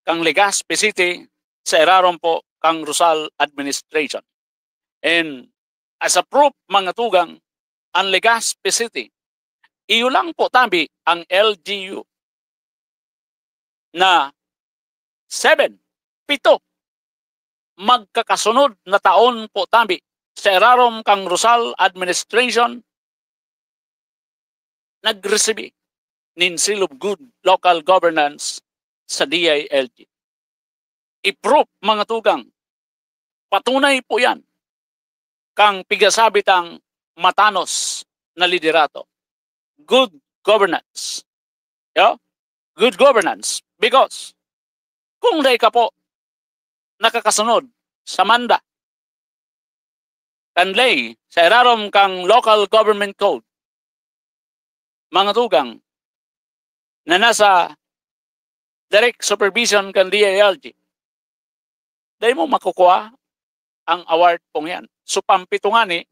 kang Legazpi City sa irarom po kang Rizal administration. And as a proof, mga tugang, ang Legazpi City, iyo lang po tabi ang LGU na 7 magkakasunod na taon po tabi sa irarom kang Rizal administration nag-receive nin seal of good local governance sa DILG. I-proof, mga tugang, patunay po yan kang pigasabitang matanos na liderato. Good governance. Yeah? Good governance. Because kung dahil ka po nakakasunod sa manda kanlay sa irarom kang local government code, mga tugang na nasa direct supervision kan DILG, dahil mo makukuha ang award pong yan. So pampito nga ni,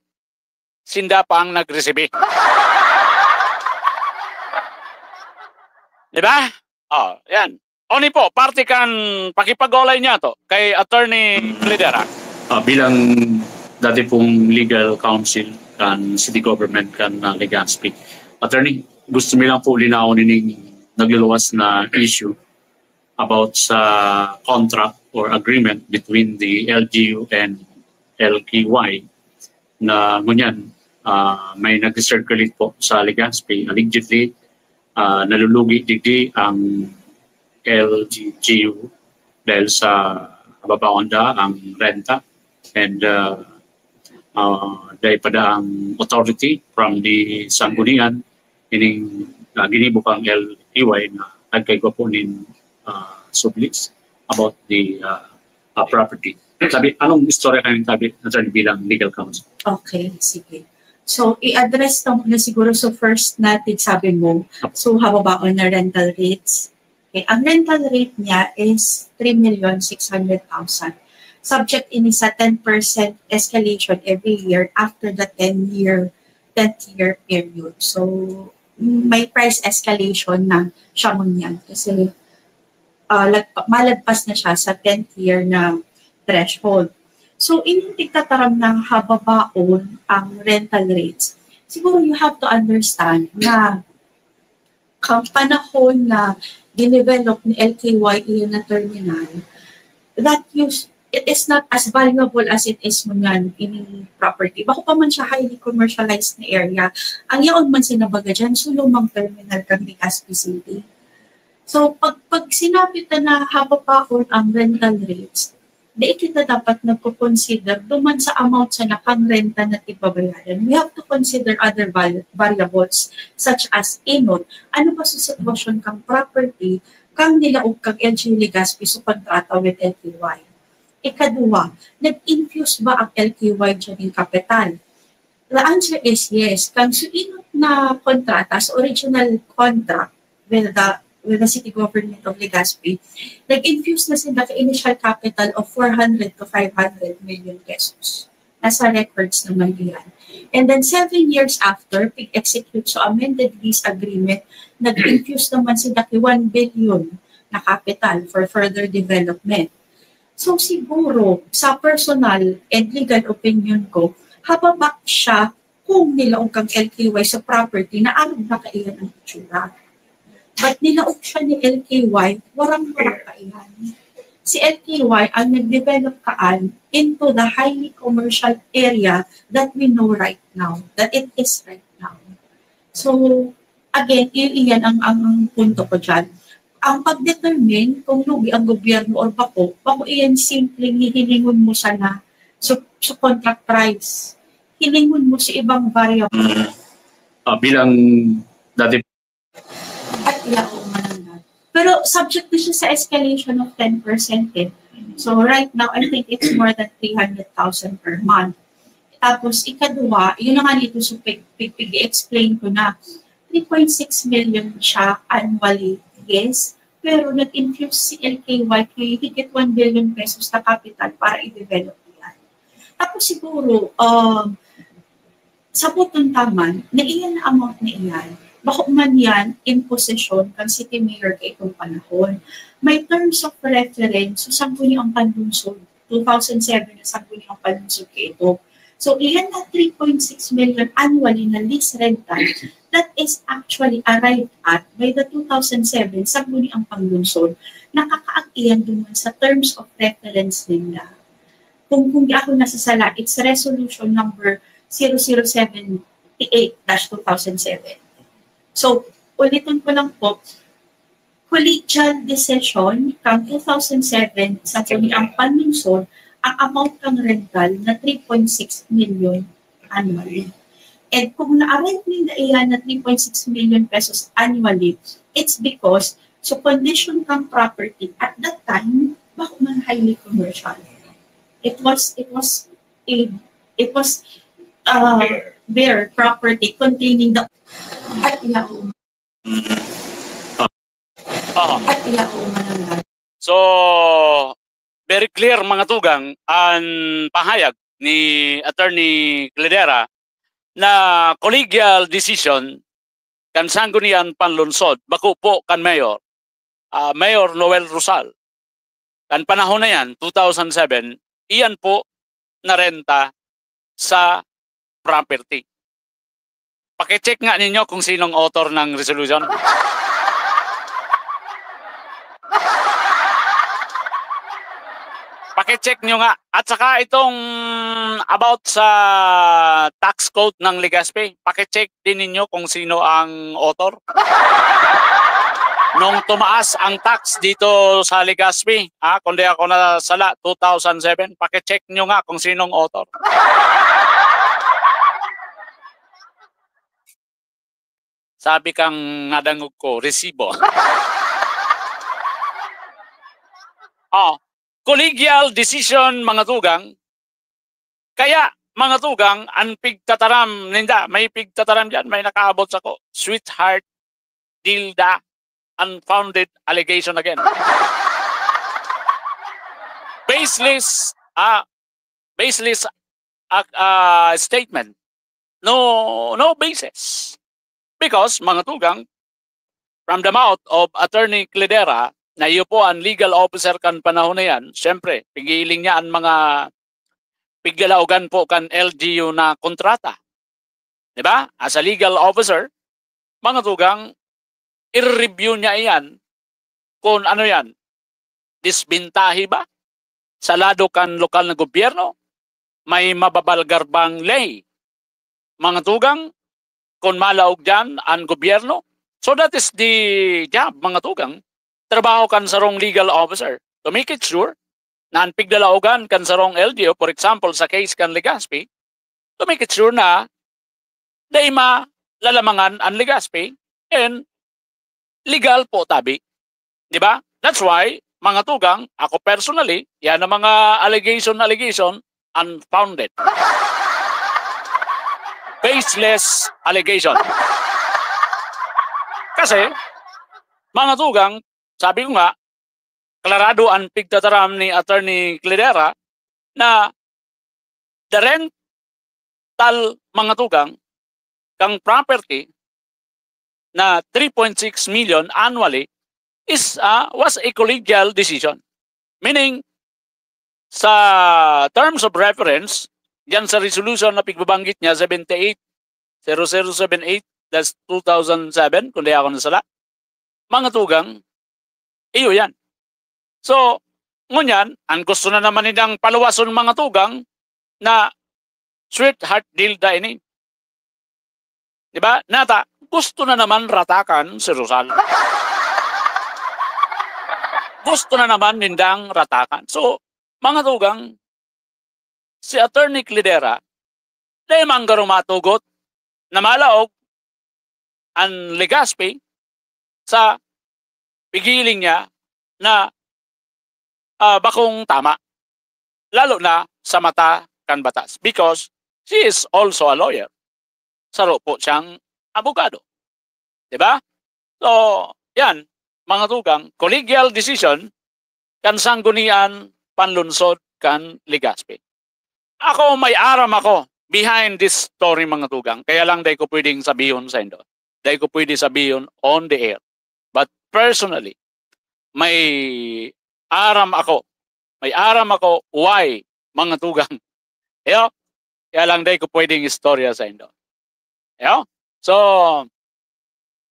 sinda pa ang nag-recibe. Diba? Oh, yan. Oni po, parte kan pakipag-olay niya to kay Attorney Lidera. Bilang dati pong legal counsel kan city government kan Legazpi. Attorney, gusto mi lang po linawon nining nagluluwas na issue about sa contract or agreement between the LGU and LKY na ngunyan may nag-circulate po sa Legazpi. Allegedly, nalulugi digdi ang LGU dahil sa babaonda ang renta and dahil pada ang authority from the Sanggunian ining ginibuk ang LKY na nagkaigwa po nin sublease about the property. Sabi, anong istorya kayong tabi bilang legal counsel? Okay, sige. So, i-address na siguro so first natin sabi mo, so hababaon na rental rates. Okay, ang rental rate niya is 3,600,000. Subject ini sa 10% escalation every year after the 10th year period. So, may price escalation na siya yan kasi malagpas na siya sa 10th year na threshold. So, initigtataram ng hababaon ang rental rates. Siguro you have to understand na ang panahon na dinevelop ni LKY iyon na terminal, it is not as valuable as it is mo yan in property. Bako pa man siya highly commercialized na area. Ang yaon man sinabaga dyan, so lumang terminal kang Legazpi City. So, pag sinabi na hababaon ang rental rates, di kita dapat nagko-consider duman sa amount sa nakangrenta na ibabayaran. We have to consider other variables such as inod. Ano ba sa sitwasyon kang property kang nilaog kang LG Legazpi sa kontrata with LKY? Ikaduwa, nag-infuse ba ang LKY dyan yung kapital? The answer is yes. Kang suinod na kontrata sa original contract with the city government of Legazpi, nag-infuse na sila initial capital of 400 to 500 million pesos. Nasa records naman yan. And then 7 years after, pag-execute so amended lease agreement, nag-infuse naman sila 1 billion na capital for further development. So siguro, sa personal and legal opinion ko, hababak siya kung nilaong kang LKY sa property na alam na kailan ang itsura. But nilaog siya ni LKY, warang-warang kailan. Si LKY ang nag-develop kaan into the highly commercial area that we know right now, that it is right now. So, again, iyan ang punto ko dyan. Ang pag-determine kung lugi ang gobyerno or bako iyan simpleng hilingon mo sana sa contract price. Hilingon mo sa ibang variable. Bilang dati at iyaong mananad. Pero subject na siya sa escalation of 10% eh. So right now, I think it's more than 300,000 per month. Tapos ikaduwa, yun na nga dito so pig-explain ko na 3.6 million siya annually, yes. Pero nag-infuse si LKY kay higit 1 billion pesos na capital para i-develop yan. Tapos siguro, sa putong taman, na iyan na amount na iyan, bako man yan in possession ng city mayor kay itong panahon. May terms of reference, so sangguni ang panlunsod. 2007 na sangguni ang panlunsod kay ito. So, iyan na 3.6 million annually na lease rental that is actually arrived at by the 2007 sangguni ang panlunsod. Nakakaag-iyan duman sa terms of reference nila. Kung ako nasasala, it's resolution number 0078-2007. So, ulitin ko lang po, collegial decision kang 2007 sa ang panlunsod, ang amount ng rental na 3.6 million annually. And kung na-arrive nila iyan na 3.6 million pesos annually, it's because so condition kang property at that time, bako man highly commercial. It was a it was their property containing the at ilaw. At ilaw mananggal. So, very clear mga tugang ang pahayag ni Attorney Cledera na collegial decision kan sanggunian panlunsod bako po kan Mayor Mayor Noel Rosal. Kan panahon na yan, 2007, iyan po narenta sa property. Pakicheck nga ninyo kung sinong author ng resolution. Pakicheck nyo nga. At saka itong about sa tax code ng Legazpi, pakicheck din ninyo kung sino ang author. Nung tumaas ang tax dito sa Legazpi, kung di ako nasala, 2007, pakicheck nyo nga kung sinong author. Sabi kang nadangog ko, resibo. Collegial decision mga tugang. Kaya mga tugang, ang pigtataram ninda, may pigtataram dyan, may nakaabot sa ko. Sweetheart, Dilda, unfounded allegation again. Baseless statement. No basis. Because mga tugang, from the mouth of Attorney Cledera, na iyo po ang legal officer kan panahon na yan, siyempre, pigiling niya ang mga piglalaugan po kan LGU na kontrata. Diba? As a legal officer, mga tugang, i-review niya iyan kung ano yan, disbintahi ba? Sa lado kan lokal na gobyerno, may mababalgar bang lay? Mga tugang, kung malaog dyan ang gobyerno. So that is the job, mga tugang. Trabaho kan sarong legal officer to make it sure na ang pigdalaogan kan sarong LGU, for example, sa case kan Legazpi, to make it sure na day malalamangan ang Legazpi and legal po tabi. Diba? That's why, mga tugang, ako personally, yan ang mga allegation, unfounded. Baseless allegation. Kasi, mga tugang, sabi ko nga, klarado ang pigtataram ni Attorney Cledera na the rental mga tugang kang property na 3.6 million annually was a collegial decision. Meaning, sa terms of reference, yan sa resolution na pigbabanggit niya, 78-0078, that's 2007, kung di ako nasala, mga tugang, iyo yan. So, ngunyan, ang gusto na naman nilang paluwason mga tugang na sweetheart Dilda ini. Diba? Nata, gusto na naman ratakan si Rosal. Gusto na naman nindang ratakan. So, mga tugang, si Attorney Cledera, dahil mangga rumatugot na malaog ang Legazpi sa pigiling niya na bakong tama. Lalo na sa mata kan batas. Because she is also a lawyer. Saro po siyang abogado. Diba? So, yan, mga tugang, collegial decision kan sanggunian panlunsod kan Legazpi. Ako, may aram ako behind this story mga tugang. Kaya lang dahil ko pwedeng sabihin sa inyo. Dahil ko pwedeng sabihin on the air. But personally, may aram ako. May aram ako why mga tugang. Yo, kaya lang dahil ko pwedeng istorya sa inyo. Yo? So,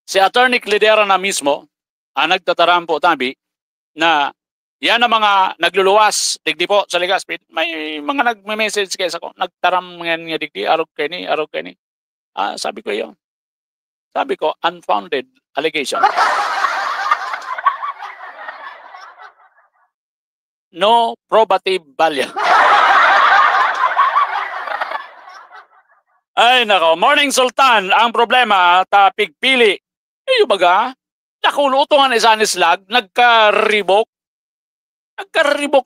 si Attorney Cledera na mismo, nagtataram po tabi na yan ang mga nagluluwas digdi po sa Legazpi. May mga nagme-message kayo sa ko, nagtaram ngayon nga digdi, arog kayo ni. Sabi ko yun. Sabi ko, unfounded allegation. No probative value. Ay nako, Morning Sultan, ang problema, pigpili. Yung baga, nakulutungan isa ni Slag, nagka-revoke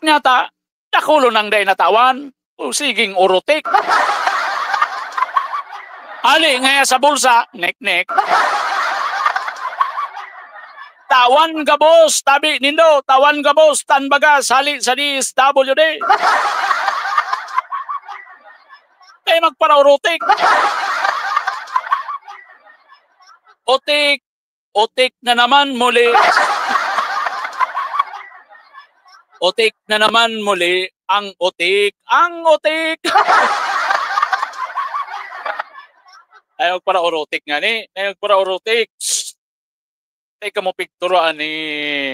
niya ta, nakulo nang day natawan, O siging urutik. Ali nga sa bulsa, nek-nek. Tawan ka boss, tabi nindo, tawan ka boss, tanbaga, sali sa DSWD. Kaya magparaurutik. Otik, otik na naman muli. Otik na naman muli, ang otik, ang otik. Ayaw para urotik nga ni. Ayaw para urotik. Teka mo pikturoan ni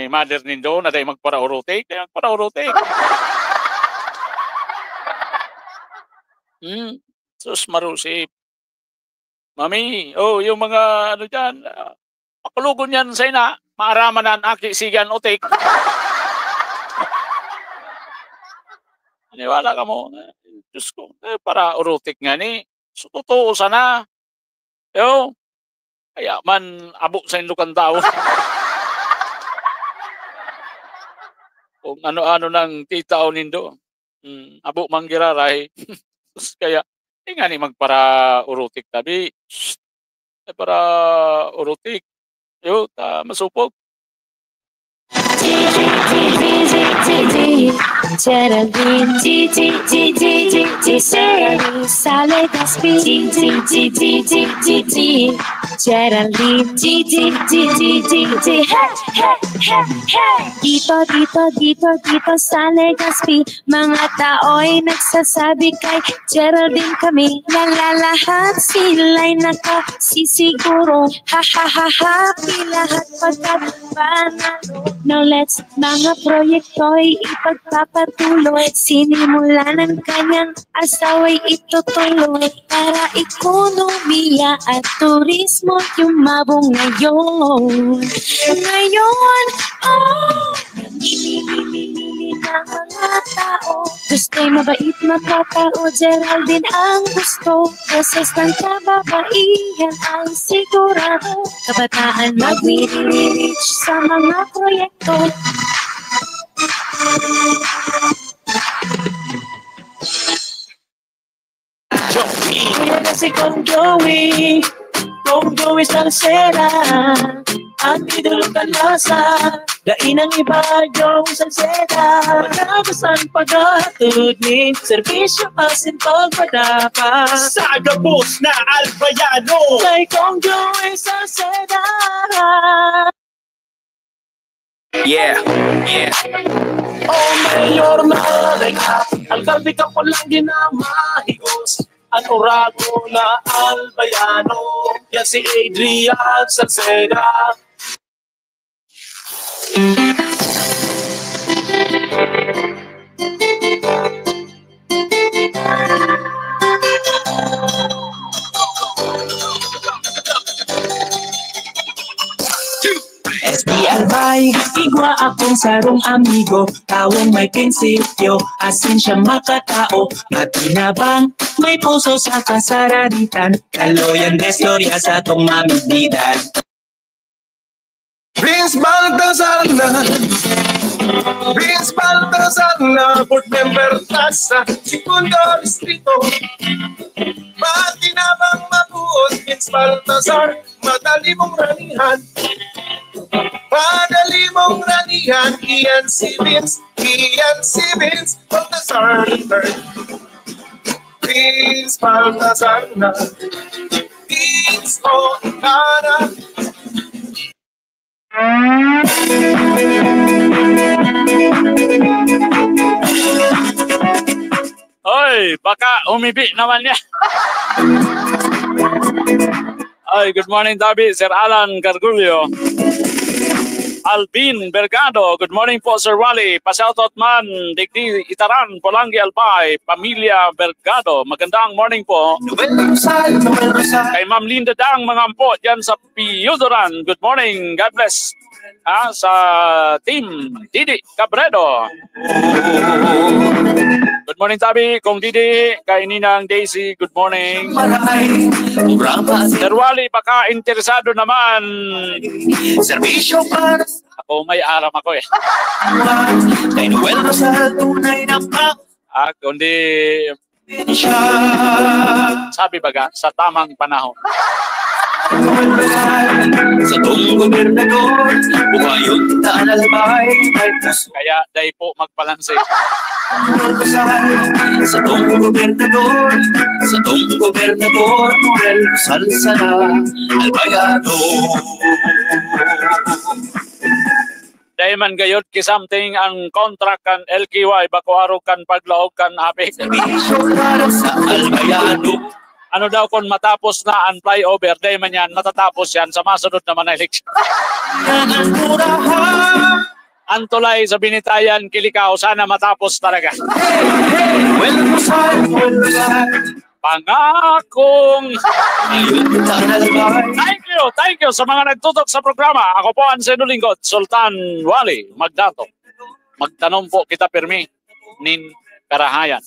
Mother Nindo na tayo magpara urotik. Ayaw para urotik. Sus marusip. Mami, yung mga ano dyan, pakulugon yan sa ina. Maaraman na aki sigan otik. Niwala ka mo. Diyos ko, para urotik nga ni. So, totoo sana. Yo, kaya man abo sa inukan tao. Kung ano-ano ng titao nindo. Abo manggiraray. Kaya, nga ni magpara urutik tabi. Para urutik. Yo, masupog. Sale Gaspi Geraldine Dito sa Legazpi mga tao'y nagsasabi kay Geraldine kami nalalahat sila'y nakasisiguro happy lahat pagkat panalo knowledge mga proyekto'y ipagpapatuloy sinimula ng kanyang asawa'y itutuloy para ekonomiya at turismo yumabong ngayon namimili na mga tao gusto'y mabait makatao Geraldine ang gusto proses ng kababaihan ay sigurado kabataan mag-reach sa mga proyekto Kaya kasi kung Joey Salceda ang idolong kalasa dain ang iba Joey Salceda pagkabasan paghatod ni serbisyo asin pagpadapa Sagabos na Albayano kay kung Joey Salceda Yeah. Oh, Mayor Malaga, alkalde ka ko lang ginamahigos. Ang orago na Albayano, yan si Adrian Salceda. SD Albay, igwa akong sarong amigo tawong may prinsipyo, asin siya makatao matinabang, may puso sa kasararitan kaloyan destorya sa tong mamigdidan Vince Baltazar na board member tasa segundo distrito matinabang mabuot Vince Baltazar madali mong ranihan Ian si Vince Baltazar Vince Baltazar na Vince O'Hara Oy, baka umibi naman niya. Ay, good morning, Darby. Sir Alan Gargulio. Alvin Bergado, good morning po, Sir Wally. Pa-shoutout man, Digdi Itaran, Polangi Albay, Pamilya Bergado. Magandang morning po. Kay Ma'am Linda Dang, mga ampo dyan sa Piyudoran. Good morning, God bless. Sa team Didi Cabredo. Good morning, Tabi. Kung Didi, kay Ninang Daisy, good morning. Sir Wally, baka interesado naman. Servisyo para ako may aram ako eh. kay Noel sa tunay na Kundi sabi baga, sa tamang panahon. Sa tong gobernador, buhayon ta alabay, Kaya dahil po magbalanse. sa tong gobernador, Morel Salsana, Albayado. Dahil man gayot kisamting ang contract kan LKY, bako araw kan paglaog kan apik. Sa Albayado. Ano daw kung matapos na ang flyover, dahil man yan, matatapos yan sa masunod naman na eleksyon. Ang tulay sa binitayan, Kilikaw, sana matapos talaga. Pangakong thank you sa mga nagtutok sa programa. Ako po ang sinulingkod, Sultan Wali Magdato. Magtanong po kita pirmi nin karahayan.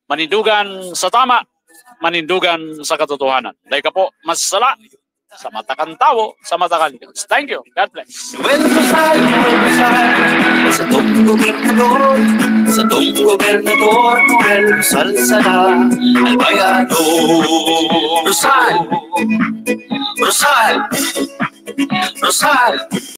Manindugan sa tama, manindugan sa katotohanan. Dahil ka po masala sa matakan tao, sa matakan Diyos. Thank you. God bless. Sa tong gobernador, Morel Salsana, Albayado. Rosal!